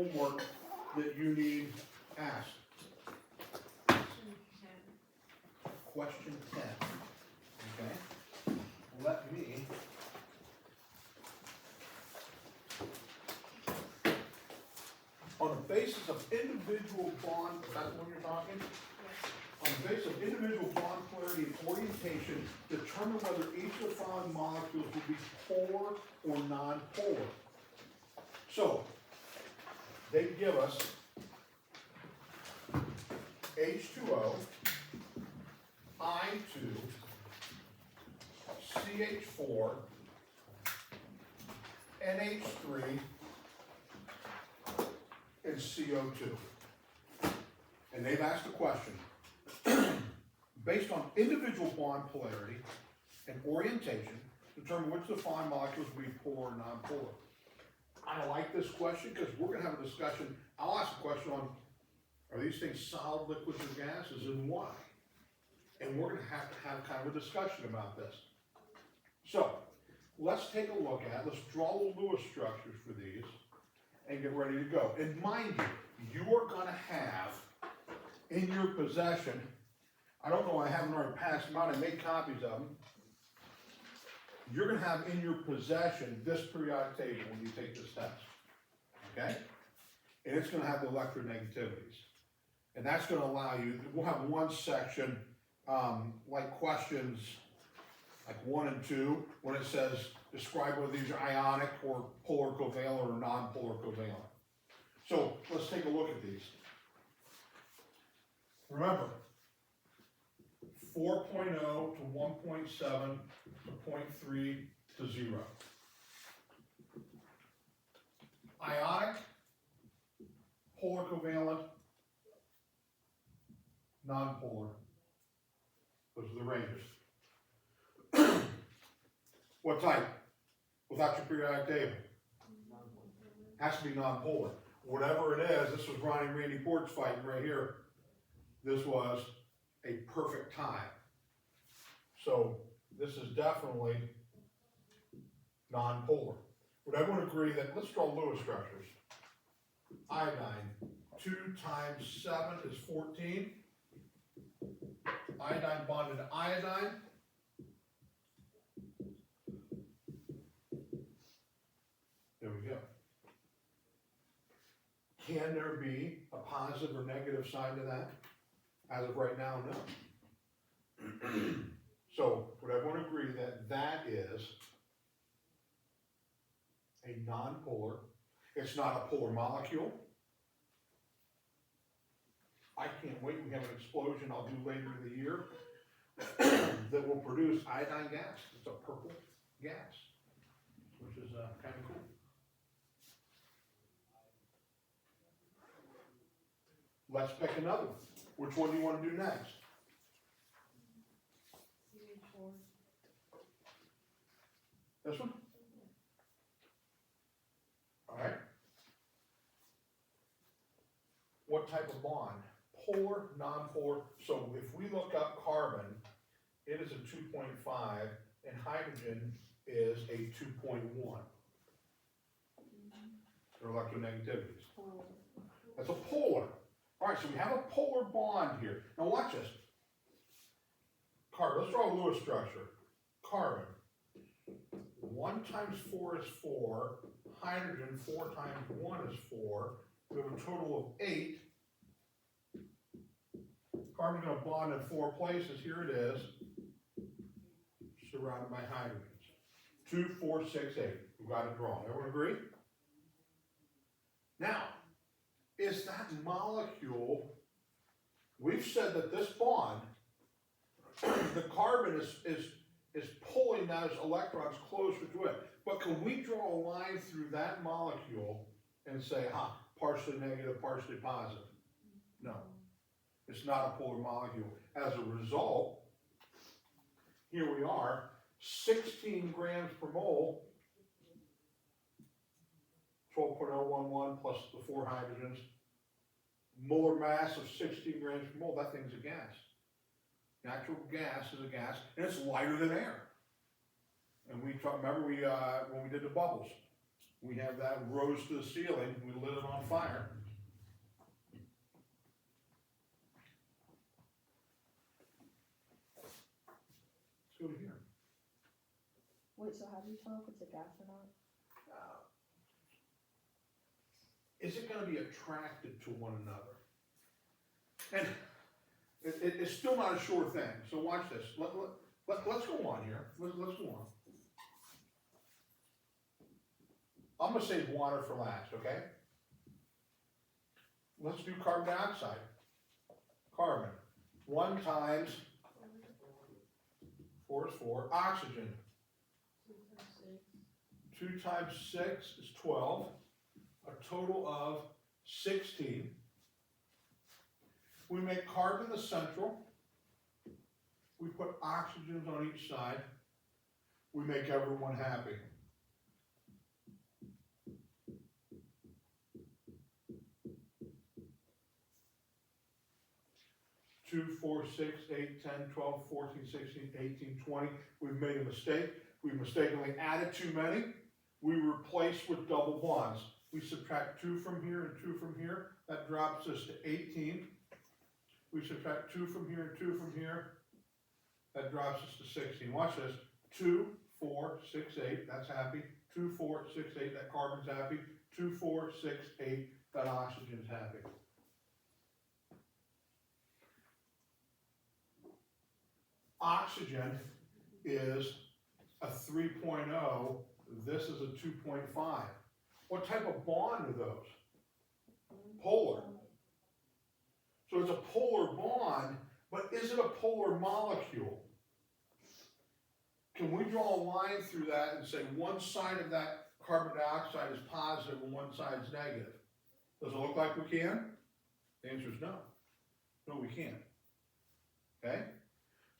homework that you need asked. Question 10. Okay? Let me. On the basis of individual bond, is that the one you're talking? On the basis of individual bond polarity and orientation, determine whether each of the following molecules will be polar or non-polar. So, they give us H2O, I2, CH4, NH3, and CO2. And they've asked a question. Based on individual bond polarity and orientation, determine which of the following molecules will be polar or non-polar. I like this question because we're going to have a discussion. I'll ask a question on, are these things solid, liquids, or gases, and why? And we're going to have kind of a discussion about this. So, let's take a look at, let's draw the Lewis structures for these and get ready to go. And mind you, you are going to have in your possession, I don't know, I haven't already passed them out, I made copies of them. You're going to have in your possession this periodic table when you take this test, okay? And it's going to have the electronegativities. And that's going to allow you, we'll have one section, like questions, like 1 and 2, when it says, describe whether these are ionic or polar covalent or non-polar covalent. So, let's take a look at these. Remember, 4.0 to 1.7 to 0.3 to 0. Ionic, polar covalent, non-polar. Those are the ranges. What type? Without your periodic table. Has to be non-polar. Whatever it is, this was Ronnie and Randy Port's fighting right here. This was a perfect tie. So this is definitely non-polar. Would everyone agree that, let's draw Lewis structures. Iodine, 2 times 7 is 14. Iodine bonded to iodine. There we go. Can there be a positive or negative sign to that? As of right now, no. So, would everyone agree that that is a non-polar? It's not a polar molecule. I can't wait. We have an explosion I'll do later in the year that will produce iodine gas. It's a purple gas, which is kind of cool. Let's pick another one. Which one do you want to do next? CH4. This one? All right. What type of bond? Polar, non-polar. So if we look up carbon, it is a 2.5, and hydrogen is a 2.1. They're electronegativities. That's a polar. All right, so we have a polar bond here. Now watch this. Carbon, let's draw a Lewis structure. Carbon, 1 times 4 is 4. Hydrogen, 4 times 1 is 4. We have a total of 8. Carbon's going to bond in 4 places. Here it is, surrounded by hydrogens. 2, 4, 6, 8. We've got it drawn. Everyone agree? Now, is that molecule, we've said that this bond, the carbon is pulling those electrons closer to it. But can we draw a line through that molecule and say, partially negative, partially positive? No. It's not a polar molecule. As a result, here we are, 16 grams per mole, 12.011 plus the 4 hydrogens, molar mass of 16 grams per mole. That thing's a gas. Natural gas is a gas, and it's lighter than air. And we remember when we did the bubbles. We have that rose to the ceiling, we lit it on fire. Let's go to here. Wait, so how do you tell if it's a gas or not? Is it gonna be attracted to one another? And it's still not a sure thing, so watch this. Let's go on here, let's go on. I'm gonna save water for last, okay? Let's do carbon dioxide. Carbon, 1 times 4 is 4, oxygen, 2 times 6 is 12, a total of 16. We make carbon the central, we put oxygens on each side, we make everyone happy. 2, 4, 6, 8, 10, 12, 14, 16, 18, 20. We've made a mistake. We've mistakenly added too many. We replace with double bonds. We subtract 2 from here and 2 from here. That drops us to 18. We subtract 2 from here and 2 from here. That drops us to 16. Watch this. 2, 4, 6, 8. That's happy. 2, 4, 6, 8. That carbon's happy. 2, 4, 6, 8. That oxygen's happy. Oxygen is a 3.0, this is a 2.5. What type of bond are those? Polar. So it's a polar bond, but is it a polar molecule? Can we draw a line through that and say one side of that carbon dioxide is positive and one side is negative? Does it look like we can? The answer is no. No, we can't. Okay?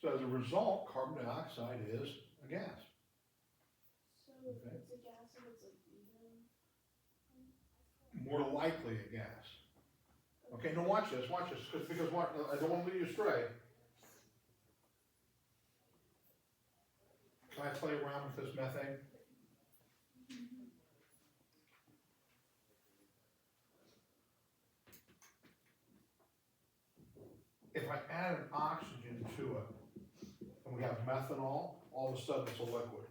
So as a result, carbon dioxide is a gas. So it's a gas if it's like even? More likely a gas. Okay, now watch this, because watch, I don't want to lead you astray. Can I play around with this methane? If I add an oxygen to it, and we have methanol, all of a sudden it's a liquid.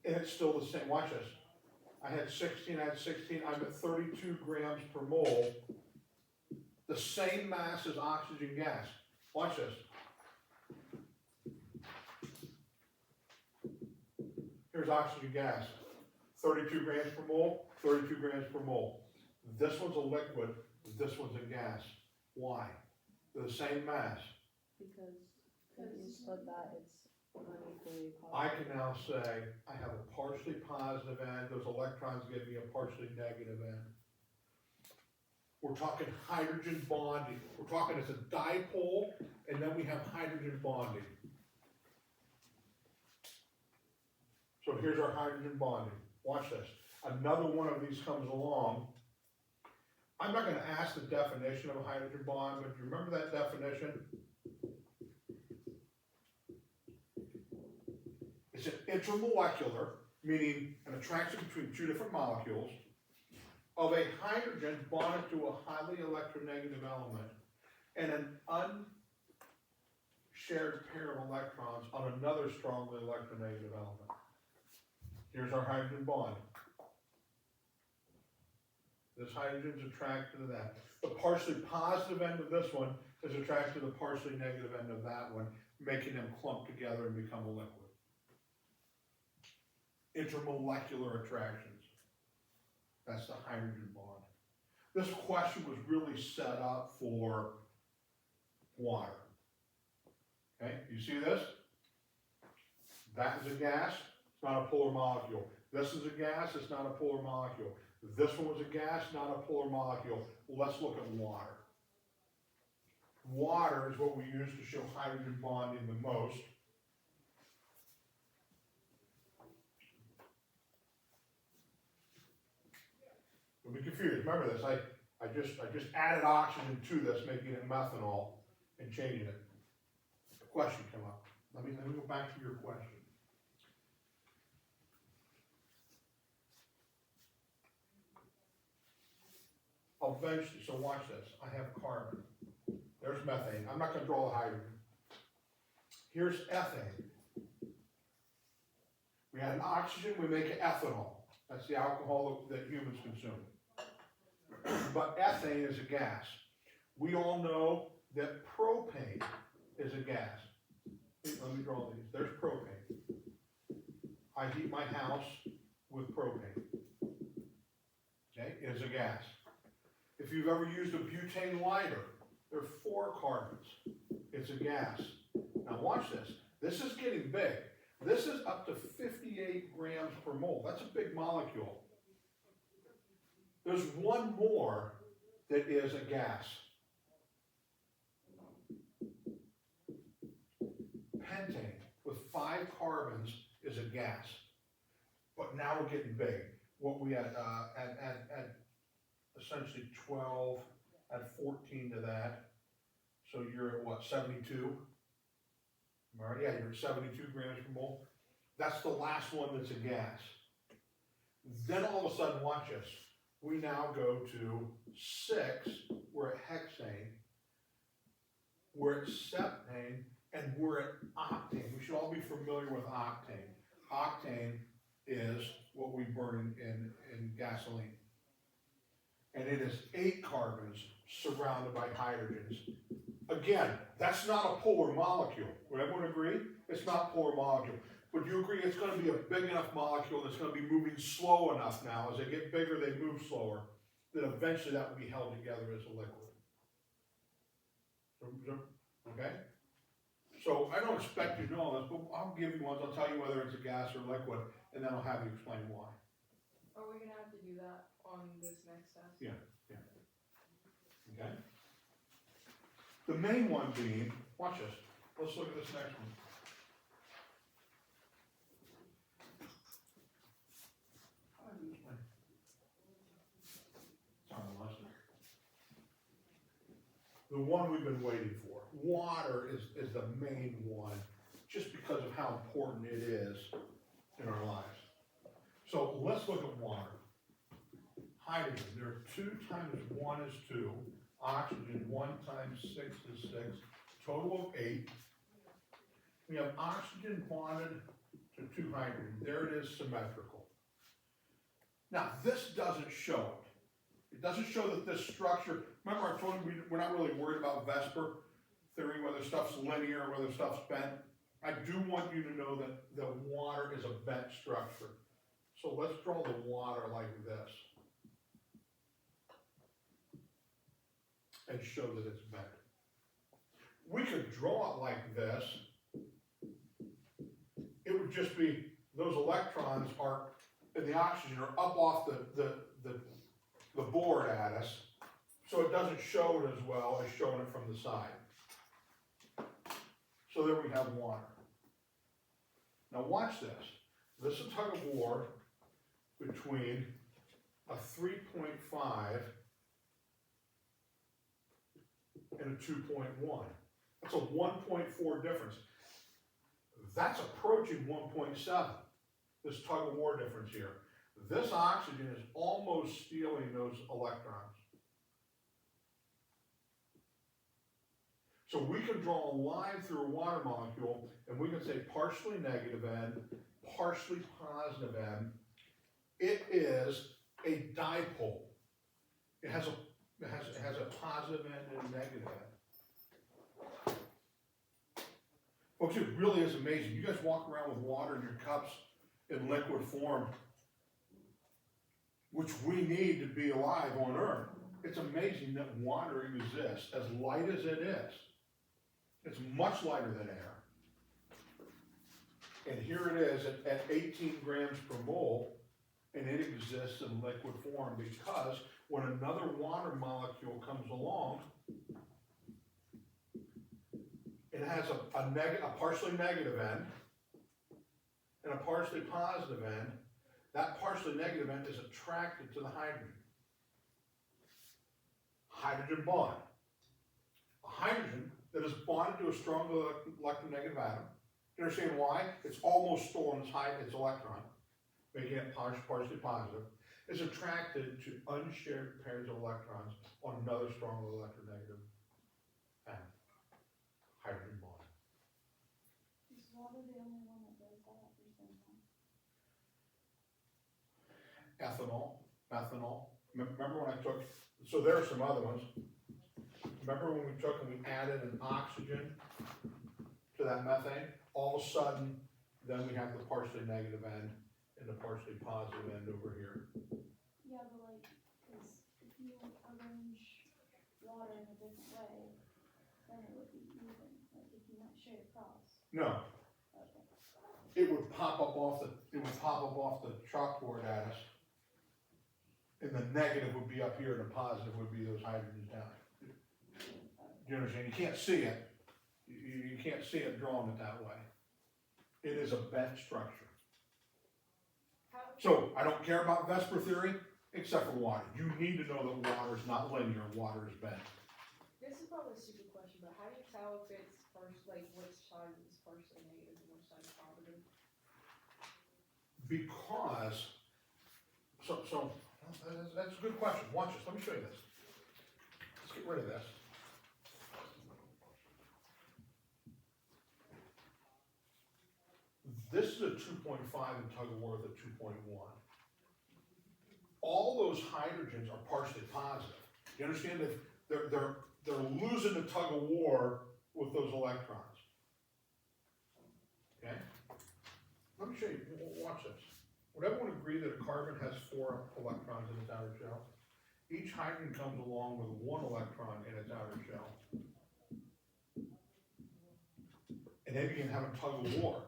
And it's still the same, watch this. I had 16, I'm at 32 grams per mole. The same mass as oxygen gas. Watch this. Here's oxygen gas. 32 grams per mole, 32 grams per mole. This one's a liquid, this one's a gas. Why? They're the same mass. Because if you split that, it's unequally I positive. can now say, I have a partially positive end, those electrons give me a partially negative end. We're talking hydrogen bonding. We're talking it's a dipole, and then we have hydrogen bonding. So here's our hydrogen bonding. Watch this. Another one of these comes along. I'm not gonna ask the definition of a hydrogen bond, but do you remember that definition? It's an intermolecular, meaning an attraction between two different molecules, of a hydrogen bonded to a highly electronegative element and an unshared pair of electrons on another strongly electronegative element. Here's our hydrogen bond. This hydrogen's attracted to that. The partially positive end of this one is attracted to the partially negative end of that one, making them clump together and become a liquid. Intermolecular attractions. That's the hydrogen bond. This question was really set up for water. Okay, you see this? That is a gas, it's not a polar molecule. This is a gas, it's not a polar molecule. This one was a gas, not a polar molecule. Let's look at water. Water is what we use to show hydrogen bonding the most. Don't be confused. Remember this. I just added oxygen to this, making it methanol and changing it. A question came up. Let me go back to your question. eventually, so watch this, I have carbon, there's methane, I'm not gonna draw the hydrogen. Here's ethane. We had an oxygen, we make ethanol, that's the alcohol that humans consume. But ethane is a gas. We all know that propane is a gas. Let me draw these, there's propane. I heat my house with propane. Okay, it is a gas. If you've ever used a butane lighter, there are 4 carbons. It's a gas. Now watch this. This is getting big. This is up to 58 grams per mole. That's a big molecule. There's one more that is a gas. Pentane with 5 carbons is a gas. But now we're getting big. What we had at essentially 12, add 14 to that. So you're at what, 72? All right, yeah, you're at 72 grams per mole. That's the last one that's a gas. Then all of a sudden, watch this. We now go to 6, we're at hexane, we're at septane, and we're at octane. We should all be familiar with octane. Octane is what we burn in gasoline. And it is 8 carbons surrounded by hydrogens. Again, that's not a polar molecule. Would everyone agree? It's not a polar molecule. Would you agree it's going to be a big enough molecule that's going to be moving slow enough now? As they get bigger, they move slower. Then eventually that will be held together as a liquid. Okay? So I don't expect you to know this, but I'll give you ones. I'll tell you whether it's a gas or liquid, and then I'll have you explain why. Are we gonna have to do that on this next test? Yeah. Okay? The main one being, watch this. Let's look at this next one. It's on the lesson. The one we've been waiting for. Water is the main one, just because of how important it is in our lives. So let's look at water. Hydrogen, there are 2 times 1 is 2. Oxygen, 1 times 6 is 6. Total of 8. We have oxygen bonded to 2 hydrogen. There it is, symmetrical. Now, this doesn't show it. It doesn't show that this structure, remember I told you we're not really worried about VSEPR theory, whether stuff's linear or whether stuff's bent. I do want you to know that the water is a bent structure. So let's draw the water like this. And show that it's bent. We could draw it like this. It would just be, those electrons are, in the oxygen, are up off the board at us, so it doesn't show it as well as showing it from the side. So there we have water. Now watch this. This is a tug of war between a 3.5 and a 2.1. That's a 1.4 difference. That's approaching 1.7, this tug of war difference here. This oxygen is almost stealing those electrons. So we can draw a line through a water molecule, and we can say partially negative N, partially positive N. It is a dipole. It has a positive end and a negative end. Folks, it really is amazing. You guys walk around with water in your cups in liquid form, which we need to be alive on Earth. It's amazing that water exists, as light as it is. It's much lighter than air. And here it is at 18 grams per mole, and it exists in liquid form because when another water molecule comes along, it has a partially negative end and a partially positive end. That partially negative end is attracted to the hydrogen. Hydrogen bond. A hydrogen that is bonded to a strong electronegative atom. You understand why? It's almost stolen its electron, making it partially positive. is attracted to unshared pairs of electrons on another strong electronegative atom, hydrogen bond. Is water the only one that does that, or something? Ethanol, methanol, remember when I took, so there are some other ones. Remember when we took and we added an oxygen to that methane? All of a sudden, then we have the partially negative end and the partially positive end over here. Yeah, but like, cause if you arrange water in a different way, then it would be even, like if you went straight across. No, Okay. it would pop up off the chalkboard at us. And the negative would be up here and the positive would be those hydrogens down. Do you understand? You can't see it. You can't see it drawing it that way. It is a bent structure. How, So I don't care about Vesper theory, except for water. You need to know that water is not linear, water is bent. this is probably a stupid question, but how do you tell if it's first, like, which side is partially negative and which side is positive? Because, that's a good question. Watch this, let me show you this. Let's get rid of this. This is a 2.5 and tug of war with a 2.1. All those hydrogens are partially positive. You understand that they're losing the tug of war with those electrons. Okay? Let me show you, watch this. Would everyone agree that a carbon has 4 electrons in its outer shell? Each hydrogen comes along with 1 electron in its outer shell. And they begin having tug of war.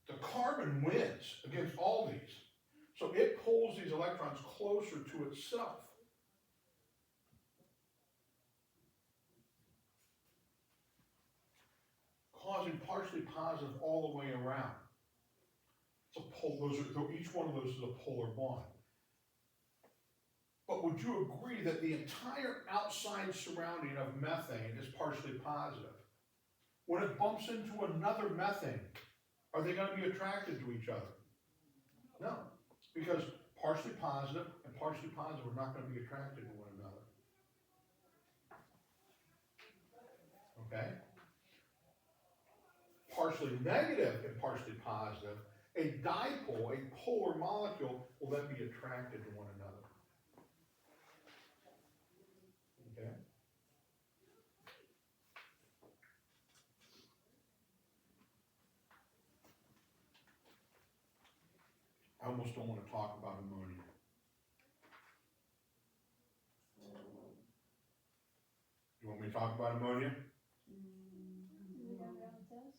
The carbon wins against all these. So it pulls these electrons closer to itself. Causing partially positive all the way around. Each one of those is a polar bond. But would you agree that the entire outside surrounding of methane is partially positive? When it bumps into another methane, are they going to be attracted to each other? No, because partially positive and partially positive are not going to be attracted to one another. Okay? Partially negative and partially positive, a dipole, a polar molecule, will then be attracted to one another. Okay? I almost don't want to talk about ammonia. You want me to talk about ammonia? Do we have it on the test?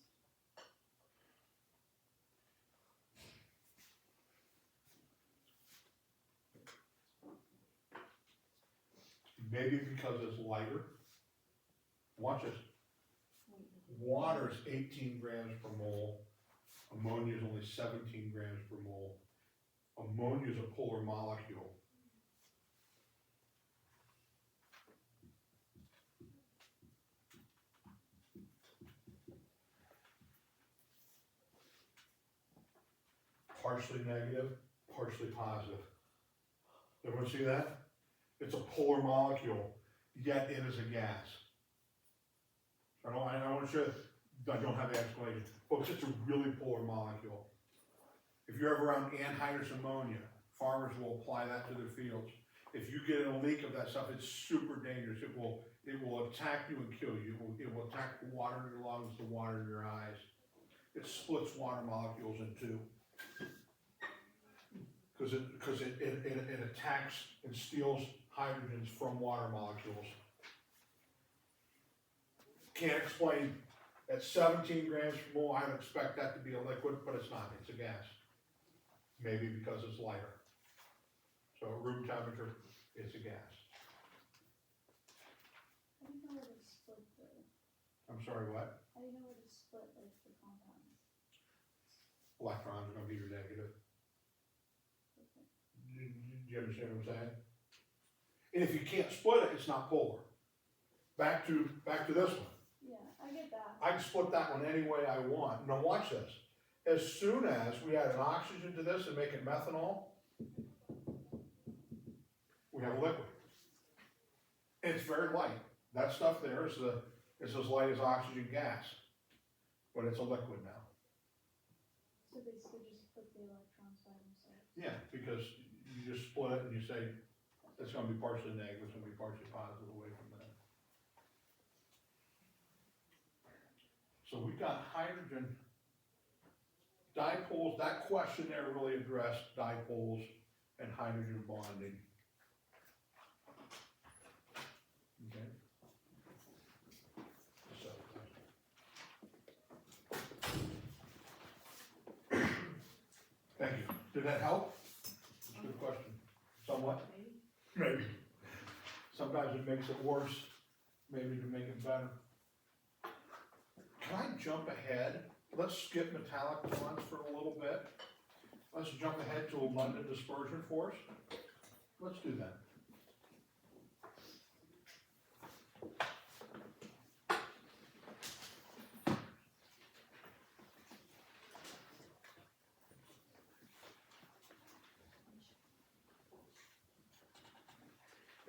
Maybe because it's lighter. Watch this. Water is 18 grams per mole. Ammonia is only 17 grams per mole. Ammonia is a polar molecule. Partially negative, partially positive. Everyone see that? It's a polar molecule, yet it is a gas. I want to show you, I don't have the explanation, folks, it's a really polar molecule. If you're ever around anhydrous ammonia, farmers will apply that to their fields. If you get a leak of that stuff, it's super dangerous. It will attack you and kill you. It will attack the water in your lungs, the water in your eyes. It splits water molecules in two. Because it attacks and steals hydrogens from water molecules. Can't explain, at 17 grams per mole, I would expect that to be a liquid, but it's not, it's a gas. Maybe because it's lighter. So at room temperature, it's a gas. How do you know where to split I'm sorry, what? how do you know where to split like the compounds? Electrons are gonna be your negative. Okay. Do you understand what I'm saying? And if you can't split it, it's not polar. Back to this one. Yeah, I get that. I can split that one any way I want. Now watch this. As soon as we add an oxygen to this and make it methanol, we have a liquid. It's very light. That stuff there is as light as oxygen gas, but it's a liquid now. So basically just put the electrons by themselves. Yeah, because you just split it and you say, it's gonna be partially negative, it's gonna be partially positive away from that. So we've got hydrogen dipoles. That question there really addressed dipoles and hydrogen bonding. Okay. So. Thank you. Did that help? That's a good question. Somewhat? Maybe. Sometimes it makes it worse, maybe to make it better. Can I jump ahead? Let's skip metallic bonds for a little bit. Let's jump ahead to a London dispersion force. Let's do that.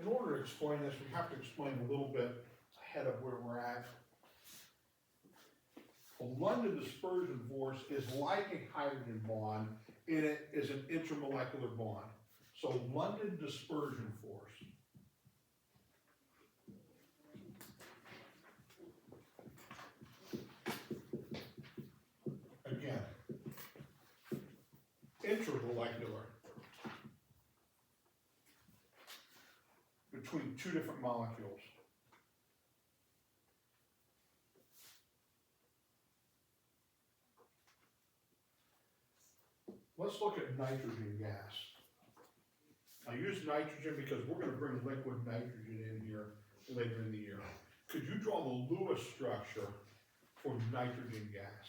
In order to explain this, we have to explain a little bit ahead of where we're at. A London dispersion force is like a hydrogen bond, and it is an intermolecular bond. So London dispersion force. Again, intermolecular. Between two different molecules. Let's look at nitrogen gas. I use nitrogen because we're going to bring liquid nitrogen in here later in the year. Could you draw the Lewis structure for nitrogen gas?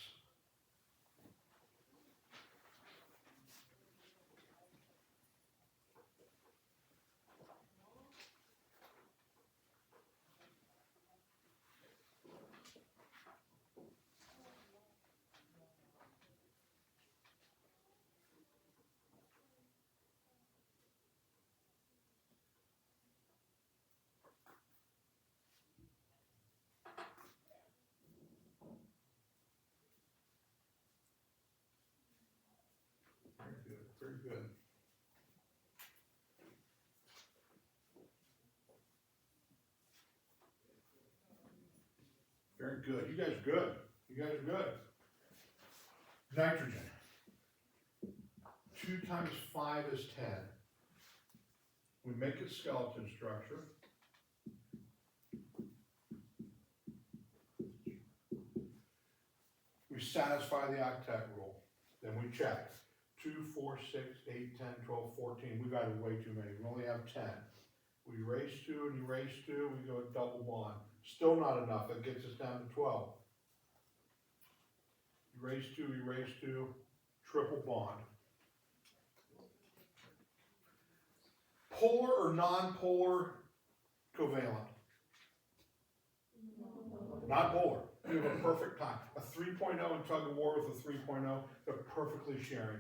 Very good, very good. Very good. You guys are good. You guys are good. Nitrogen. 2 times 5 is 10. We make a skeleton structure. We satisfy the octet rule. Then we check. 2, 4, 6, 8, 10, 12, 14. We've added way too many. We only have 10. We erase 2 and erase 2, we go double bond. Still not enough, it gets us down to 12. Erase 2, triple bond. Polar or non-polar covalent? Not polar. We have a perfect time. A 3.0 in tug of war with a 3.0, they're perfectly sharing.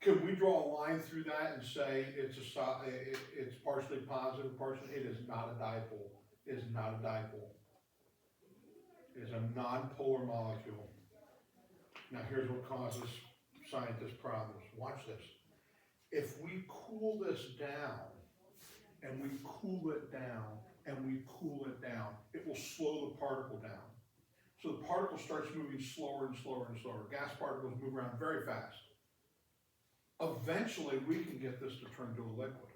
Can we draw a line through that and say it's partially positive, partially? It is not a dipole. It is not a dipole. It is a non-polar molecule. Now here's what causes scientists problems. Watch this. If we cool this down, and we cool it down, and we cool it down, it will slow the particle down. So the particle starts moving slower and slower and slower. Gas particles move around very fast. Eventually, we can get this to turn to a liquid.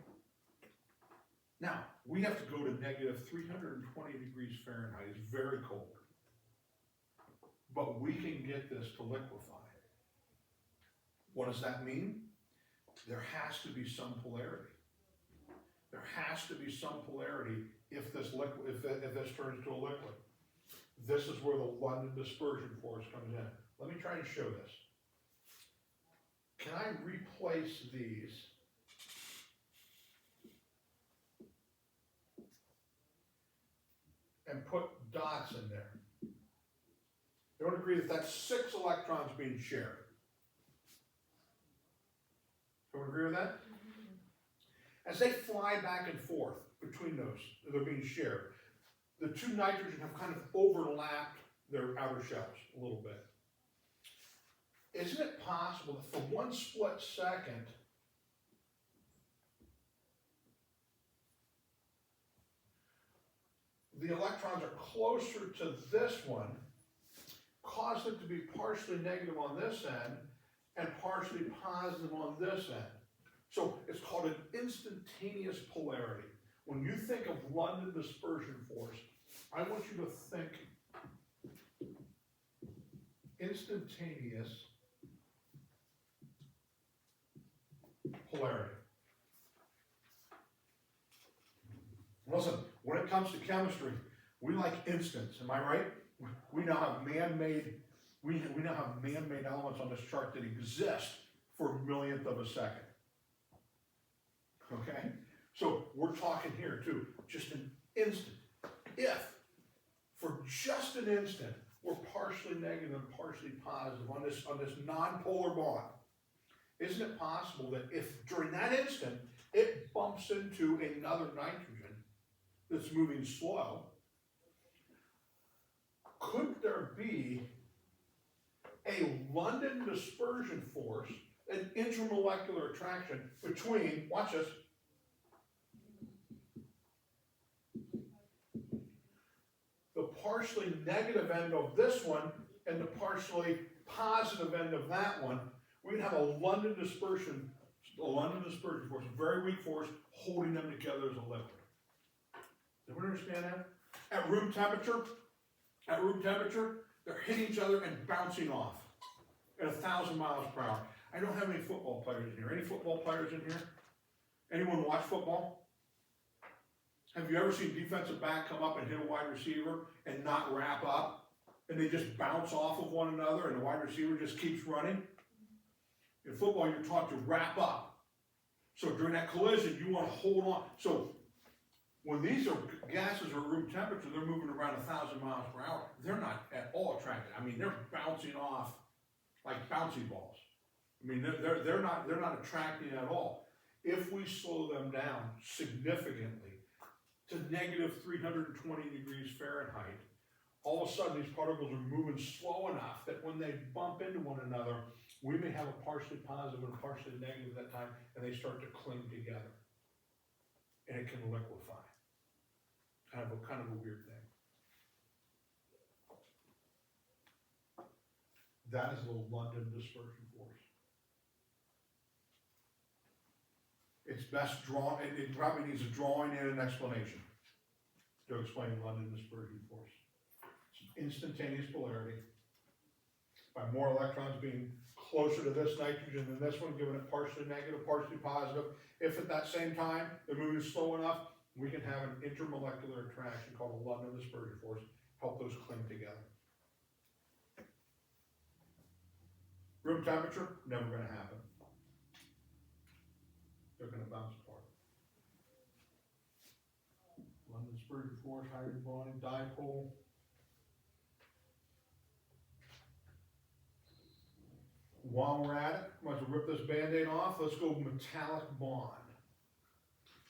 Now, we have to go to negative 320 degrees Fahrenheit. It's very cold. But we can get this to liquefy. What does that mean? There has to be some polarity. There has to be some polarity if this turns to a liquid. This is where the London dispersion force comes in. Let me try to show this. Can I replace these? And put dots in there. Don't agree that that's 6 electrons being shared. Don't agree with that? As they fly back and forth between those, they're being shared, the two nitrogen have kind of overlapped their outer shells a little bit. Isn't it possible that for one split second, the electrons are closer to this one, cause it to be partially negative on this end and partially positive on this end? So it's called an instantaneous polarity. When you think of London dispersion force, I want you to think instantaneous polarity. Listen, when it comes to chemistry, we like instants, am I right? We now have man-made, we now have man-made elements on this chart that exist for a millionth of a second. Okay? So we're talking here too, just an instant. If, for just an instant, we're partially negative and partially positive on this non-polar bond, isn't it possible that if during that instant it bumps into another nitrogen that's moving slow, could there be a London dispersion force, an intermolecular attraction between, watch this, the partially negative end of this one and the partially positive end of that one? We'd have a London dispersion force, a very weak force, holding them together as a liquid. Does everyone understand that? At room temperature, they're hitting each other and bouncing off at 1,000 miles per hour. I don't have any football players in here. Any football players in here? Anyone watch football? Have you ever seen defensive back come up and hit a wide receiver and not wrap up? And they just bounce off of one another and the wide receiver just keeps running? In football, you're taught to wrap up. So during that collision, you want to hold on. So when these gases are room temperature, they're moving around 1,000 miles per hour. They're not at all attracted. I mean, they're bouncing off like bouncy balls. I mean, they're not attracting at all. If we slow them down significantly to negative 320 degrees Fahrenheit, all of a sudden these particles are moving slow enough that when they bump into one another, we may have a partially positive and partially negative at that time, and they start to cling together. And it can liquefy. Kind of a weird thing. That is the London dispersion force. It's best drawn, it probably needs a drawing and an explanation to explain London dispersion force. It's instantaneous polarity. By more electrons being closer to this nitrogen than this one, giving it partially negative, partially positive. If at that same time they're moving slow enough, we can have an intermolecular attraction called a London dispersion force, help those cling together. Room temperature, never going to happen. They're going to bounce apart. London dispersion force, hydrogen bonding, dipole. While we're at it, I'm going to rip this Band-Aid off. Let's go metallic bond.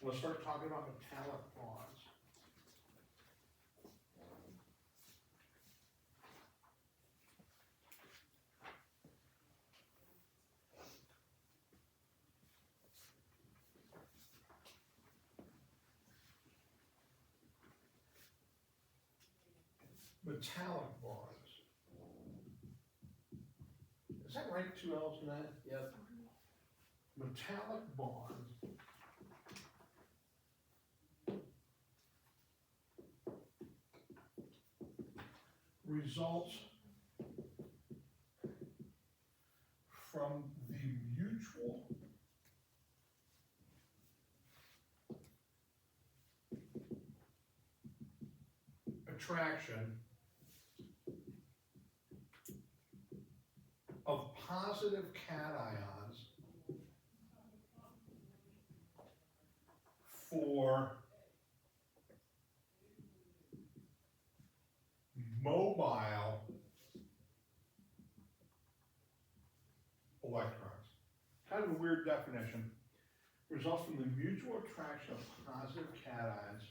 Let's start talking about metallic bonds. Metallic bonds. Is that right? 2 L's in that? Yep. Metallic bonds results from the mutual attraction of positive cations for mobile electrons. Kind of a weird definition. results from the mutual attraction of positive cations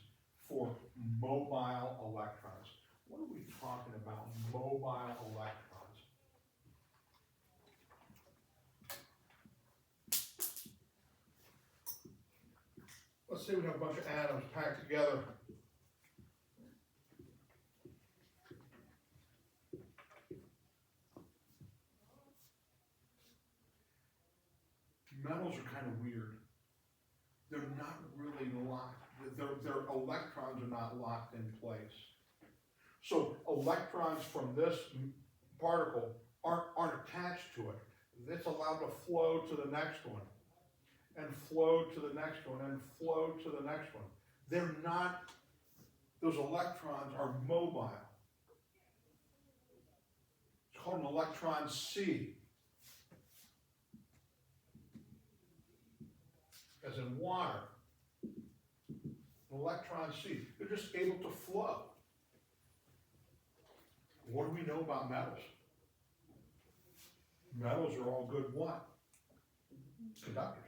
for mobile electrons. What are we talking about, mobile electrons? Let's say we have a bunch of atoms packed together. Metals are kind of weird. They're not really locked. Their electrons are not locked in place. So electrons from this particle aren't attached to it. It's allowed to flow to the next one, and flow to the next one, and flow to the next one. They're not, those electrons are mobile. It's called an electron sea. As in water. An electron sea. They're just able to flow. What do we know about metals? Metals are all good what? Conductors.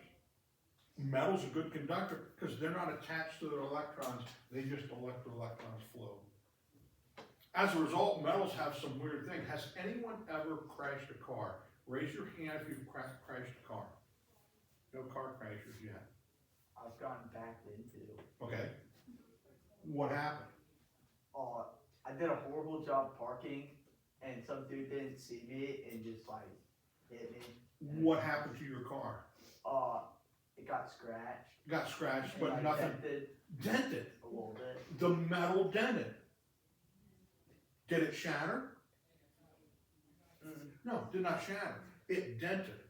Metal's a good conductor because they're not attached to their electrons, they just let the electrons flow. As a result, metals have some weird thing. Has anyone ever crashed a car? Raise your hand if you've crashed a car. No car crashers yet. I've gotten backed into. Okay. What happened? I did a horrible job parking, and some dude didn't see me and just like hit me. What happened to your car? It got scratched. Got scratched, and, but like, nothing. dented Dented. a little bit. The metal dented. Did it shatter? No, did not shatter. It dented.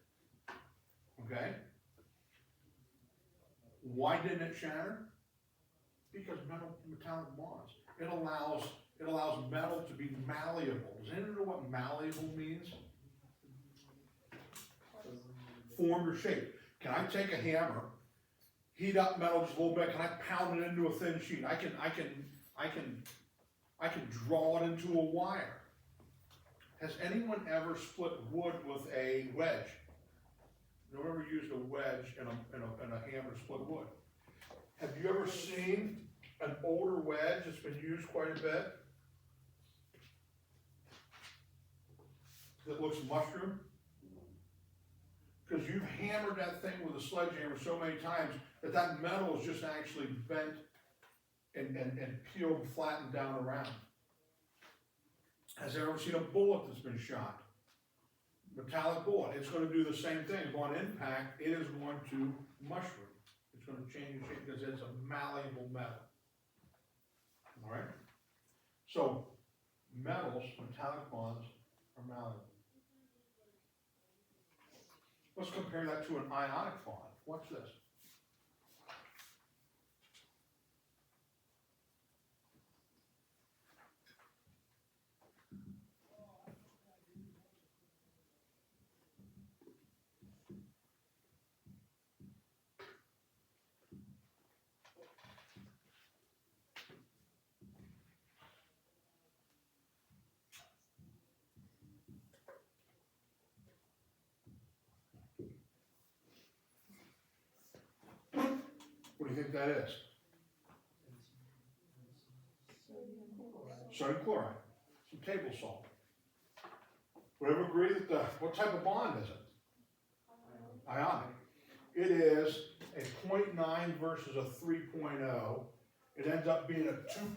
Okay? Why didn't it shatter? Because metallic bonds. It allows metal to be malleable. Does anyone know what malleable means? Form or shape. Can I take a hammer, heat up metal just a little bit? Can I pound it into a thin sheet? I can draw it into a wire. Has anyone ever split wood with a wedge? No one ever used a wedge in a hammer to split wood. Have you ever seen an older wedge that's been used quite a bit? That looks mushroom? Because you've hammered that thing with a sledgehammer so many times that metal is just actually bent and peeled and flattened down around. Has anyone ever seen a bullet that's been shot? Metallic bullet, it's going to do the same thing. On impact, it is going to mushroom. It's going to change shape because it's a malleable metal. All right? So, metals, metallic bonds, are malleable. Let's compare that to an ionic bond. Watch this. What do you think that is? Sodium chloride. Some table salt. Would everyone agree that what type of bond is it? Ionic. It is a 0.9 versus a 3.0. It ends up being a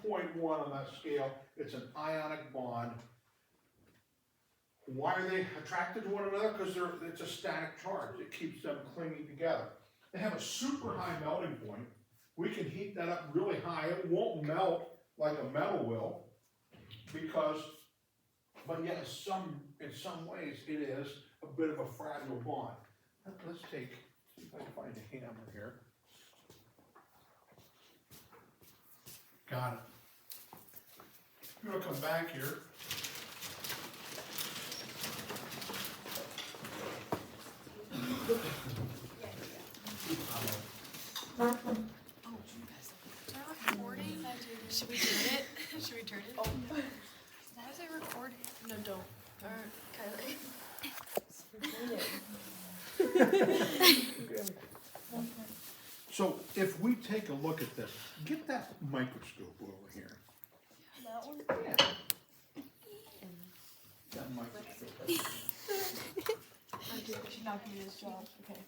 2.1 on that scale. It's an ionic bond. Why are they attracted to one another? Because it's a static charge. It keeps them clinging together. They have a super high melting point. We can heat that up really high. It won't melt like a metal will, but yet in some ways it is a bit of a fragile bond. Let's see if I can find a hammer here. Got it. I'm gonna come back here. Should we turn it? Should we turn it? Oh. Why is it recording? No, don't. Kylie. So if we take a look at this, get that microscope over here. That one? Yeah. That microscope. She's not gonna do his job, okay.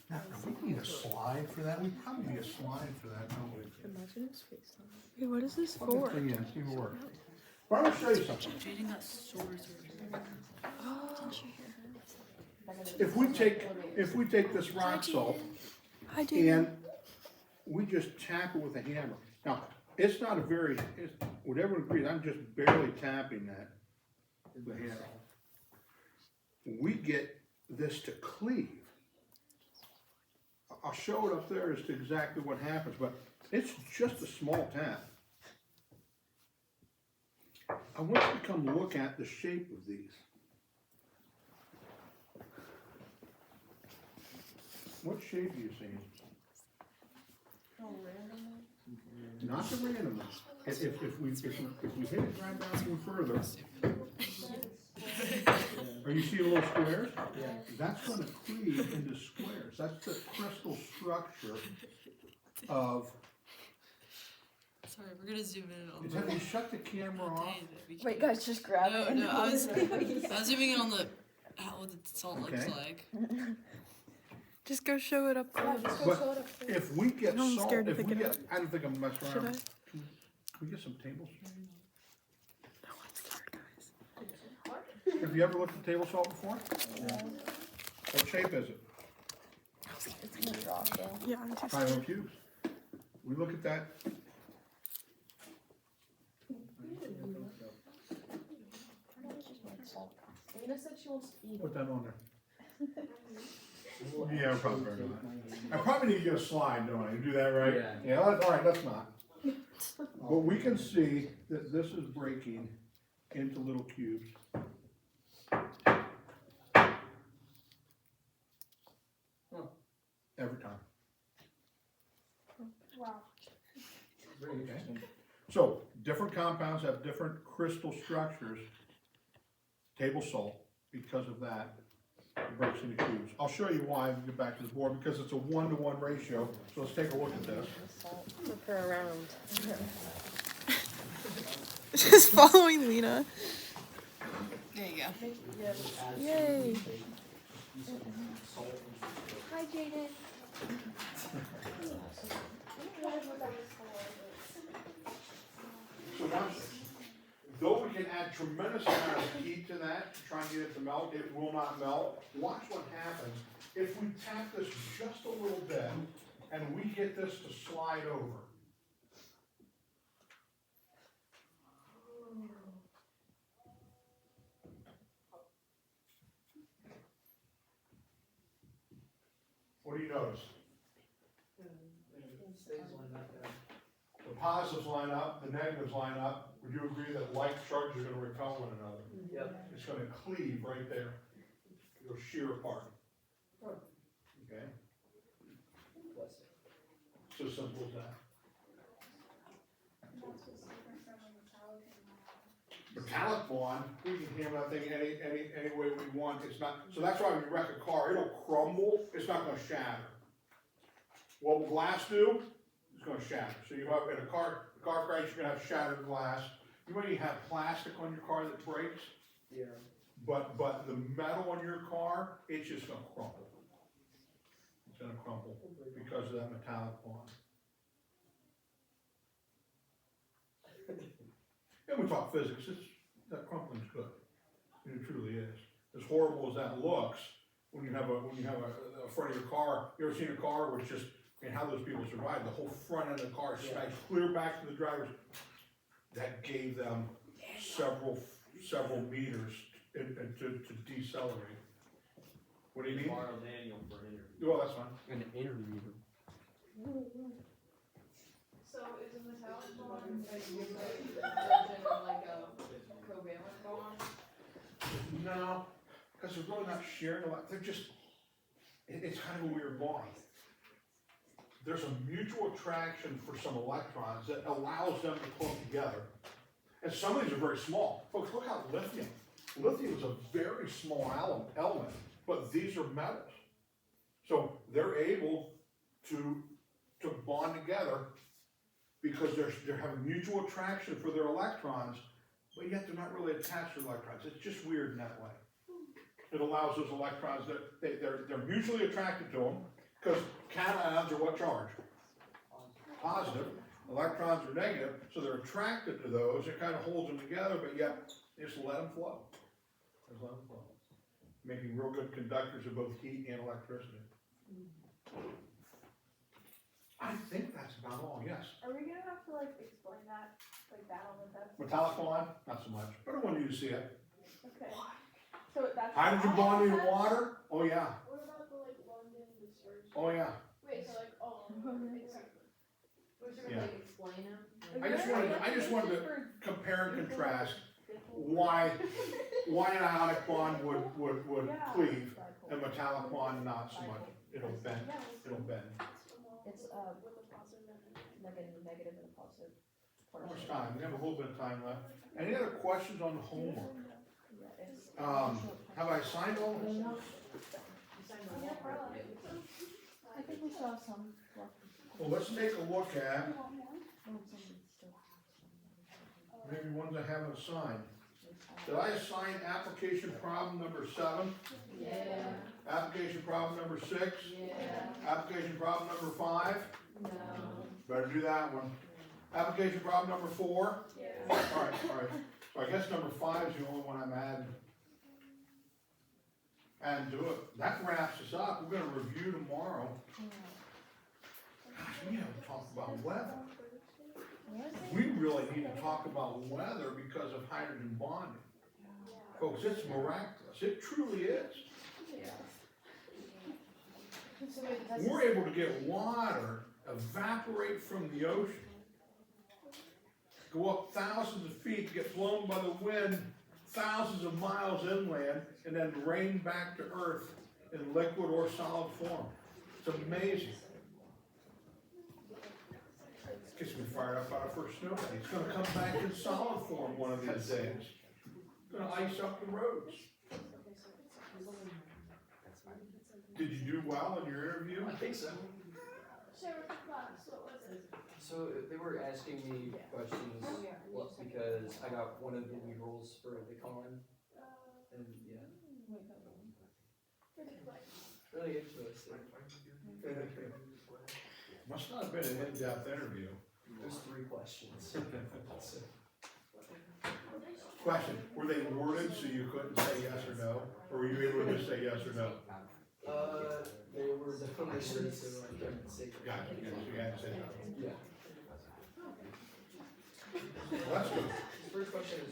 Now, do we need a slide for that? We probably need a slide for that, don't we? Imagine his face on Wait, what is this Plug the for? thing in, see if it works. But I'm gonna show you something. Jaden got sores. If we take this rock salt I did. and we just tap it with a hammer. Now, it's not a very, would everyone agree, I'm just barely tapping that, the hammer. We get this to cleave. I'll show it up there as to exactly what happens, but it's just a small tap. I want you to come look at the shape of these. What shape do you see? Oh, randomly? Not the randomness. If we hit it right down even further, are you seeing little squares? Yeah. That's gonna cleave into squares. That's the crystal structure of, Sorry, we're gonna zoom in on have you shut the camera off? Wait, guys, just grab it. No, I was zooming in on what the salt looks Okay. like. Just go show it up Yeah, there. just go But show it up there. if we get No, I'm salt, scared to if we pick it get, I don't think I'm messing Should I? around. Can we get some table salt? No, I'm scared, guys. Have you ever looked at table salt before? What shape is it? It's gonna drop though. Yeah, I'm too Triangle scared. cubes. We look at that, Lena said she wants to eat it. put that on there. Yeah, I'm probably better than that. I probably need to get a slide, don't I? You do that right? Yeah. Yeah, all right, let's not. But we can see that this is breaking into little cubes. Every time. Wow. Okay. So, different compounds have different crystal structures. Table salt, because of that, breaks into cubes. I'll show you why when we get back to the board, because it's a 1-to-1 ratio. So let's take a look at this. Flip her around. Just following Lena. There you go. Yay. Hi, Jaden. So watch this. Though we can add tremendous amount of heat to that to try and get it to melt, it will not melt. Watch what happens if we tap this just a little bit and we get this to slide over. What do you notice? The positives line up, the negatives line up. Would you agree that like charges are gonna repel one another? Yep. It's gonna cleave right there. It'll shear apart. Okay? So simple as that. And that's what's different from a metallic and Metallic bond, we can hammer that thing any way we want. It's not, so that's why when you wreck a car, it'll crumble, it's not gonna shatter. What will glass do? It's gonna shatter. So you have, in a car crash, you're gonna have shattered glass. You might even have plastic on your car that breaks, Yeah. but the metal on your car, it's just gonna crumble. It's gonna crumble because of that metallic bond. And we talk physics, that crumpling's good. It truly is. As horrible as that looks, when you have a front of your car, you ever seen a car which just, how those people survive, the whole front end of the car smashed clear back to the driver's. That gave them several meters to decelerate. What do you need? Borrow Daniel for an interview. Well, that's fine. An interview. So is a metallic bond like like a covalent bond? No, because they're really not sharing a lot, they're just, it's kind of a weird bond. There's a mutual attraction for some electrons that allows them to clump together. And some of these are very small. Folks, look how lithium is a very small element, but these are metals. So they're able to to bond together because they're having mutual attraction for their electrons, but yet they're not really attached to electrons. It's just weird in that way. It allows those electrons that they're mutually attracted to them because cations are what charge? Positive. Electrons are negative, so they're attracted to those. It kind of holds them together, but yet just let them flow. Just let them flow. Making real good conductors of both heat and electricity. I think that's about all, yes. Are we gonna have to like explain that, like that on the test? Metallic bond, not so much, but I want you to see it. Okay. So that's. Hydrogen bonding in water, oh yeah, What about the like London dispersion? oh yeah. Wait, so like, oh, exactly. Was there Yeah. like explain them? I just wanted to compare and contrast why an ionic bond would cleave and metallic bond not so much. It'll bend, it'll bend. It's, With a positive and like a negative and a positive. How much time? We have a little bit of time left. Any other questions on the homework? Yeah, it's. Have I signed all the homework? Yeah, probably. I think we saw some left. Well, let's take a look at You want more? Oh, somebody still has maybe ones I haven't assigned. some. Did I assign application problem number 7? Yeah. Application problem number 6? Yeah. Application problem number 5? No. Better do that one. Application problem number 4? Yeah. Alright. So I guess number 5 is the only one I'm adding. And do it. That wraps us up. We're gonna review tomorrow. Gosh, we haven't talked about weather. We really need to talk about weather because of hydrogen bonding. Folks, it's miraculous. It truly is. We're able to get water evaporate from the ocean, go up thousands of feet, get blown by the wind thousands of miles inland, and then rain back to earth in liquid or solid form. It's amazing. Gets me fired up about our first snow day. It's gonna come back in solid form one of these days. It's gonna ice up the roads. Did you do well in your interview? I think so. Share with the class, what was it? So they were asking me questions, well, because I got one of the lead roles for the con, and yeah, Pretty quick. really interesting. Must not have been an in-depth interview. There's 3 questions. Question, were they worded so you couldn't say yes or no? Or were you able to just say yes or no? They were definitely worded so I couldn't say. Gotcha, yeah, so you had to say no. Yeah. Well, that's good. The first question is,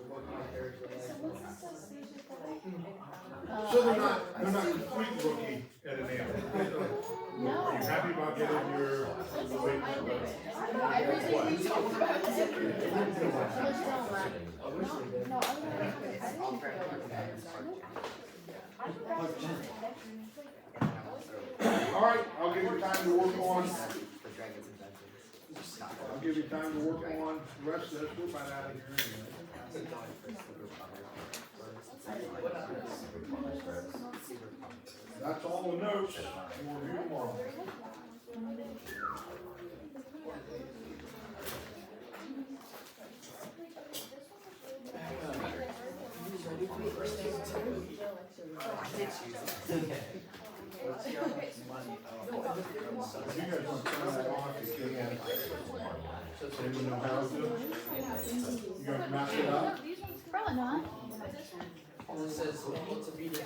what my character like? So they're not complete rookie at an animal. Are you happy about getting your I wish they did. All right, I'll give you time to work on. I'll give you time to work on the rest of this. We're about out of here anyway. That's all the notes. We'll review tomorrow. If you guys want to turn that off, you can. Does anyone know how to do it? You gonna mess it up? Probably not. It says, what's a meter?